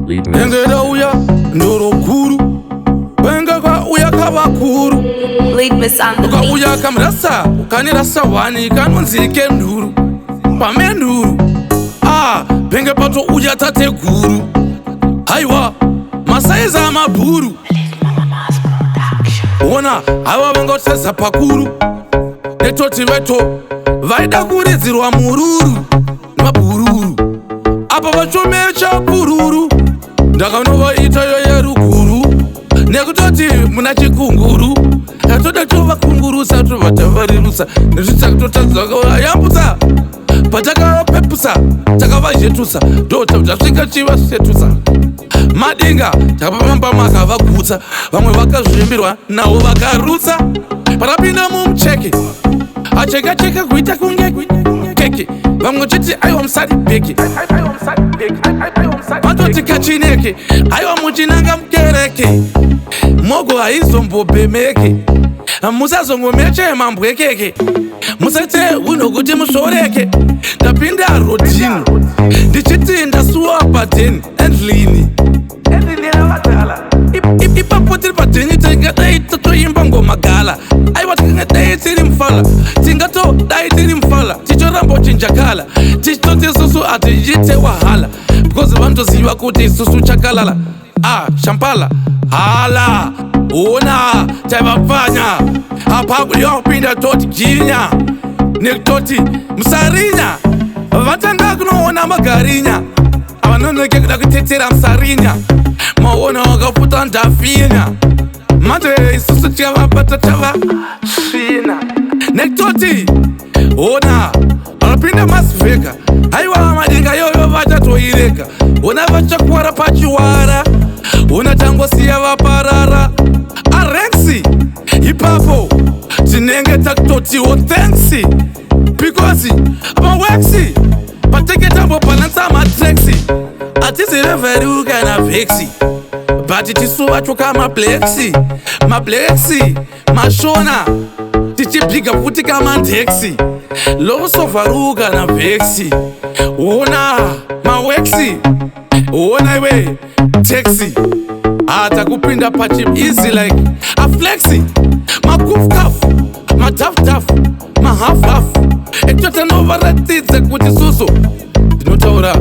Engeda uya ndoro kuru Wenga kwa uya kava kuru Uka uya kamrasa Ukanirasa wani kanunzike nduru Pame nduru Penge pato uya tate guru Haiwa Masaiza maburu Ona hawa wenga utesa pakuru Netoti veto Vaida kurizirwa mururu Mabururu Apa vachomecha bururu Ndakanova ita yo yerukuru Nekutoti muna chikunguru Katoda tova kungurusa tova tavarirusa Nezvitakutotadzaka yambusa Pataka pepusa Takava jetusa Dota utasvika chiva setusa Madinga Takapamamba makava kutsa Vamwe vakazvimbirwa Nao vakarutsa Parapinda mumucheki Acheka kuita kunge keki Vamwe chiti aiwa msari peki Matoti kachineke Aiwa muchinanga mkereke Mogo haizombobemeke Musazongomeche mambwekeke Musete unokuti mushoreke Ndapinda rodini Ndichiti ndasuwa pateni Endlini Ipapo tiri pateni Tingadai totoimba ngomagala Aiwa tingadai tiri mfala Tingato dai tiri mfala Tichorambo chinjakala Tichitoti susu atijite wahala Because vantoziva kuti susu chakalala Shampala Hala Ona Taivapanya Apaku yopinda toti jinya Nekutoti Msarinya Vatanga kunoona magarinya Avanoneke kuda kutetera msarinya Maona wakafuta ndafinya Mante isusu chavapata chava Shina Nekutoti Ona Vanopinda masveka Haiwa madinga yoyo vachatoireka Ona vachakwara pachiwara Ona tangosiya vaparara Arensi Ipapo Tinenge takutotiwo thanksi Because Amaweksi Pateke tambo balansa matrexi Atisive veruka na vexi Bati tisuwa choka maplexi Maplexi Mashona Tichipliga futi kama ndexi Loso varuka na vexi Ona Mawexi Ona we Taxi Atakupinda pachi easy like a flexi Ma kuf kaf Ma taf taf Ma half half Ekchota nova ratidze kuti susu Dinotaura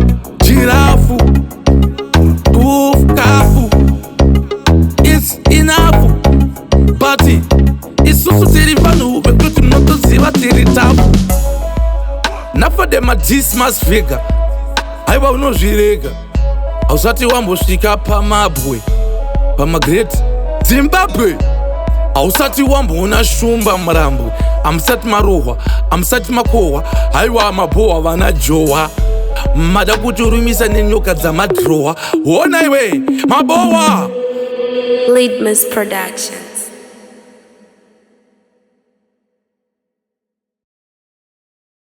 Girafu Kuf kafu It's enough Bati Isusu tiri vanu Vekuti mnotoziva tiri tabu Nafade madismas vega Aiwa unozvirega Ausati wambosvika pamabwe Pamagreat Zimbabwe Ausati wamboona shumba murambwe Amusati marohwa Amusati makohwa Haiwa mabohwa vana jowa Mada kuti urumisa nenyoka dzamadrowa Ona iwe Mabohwa Litmus Production.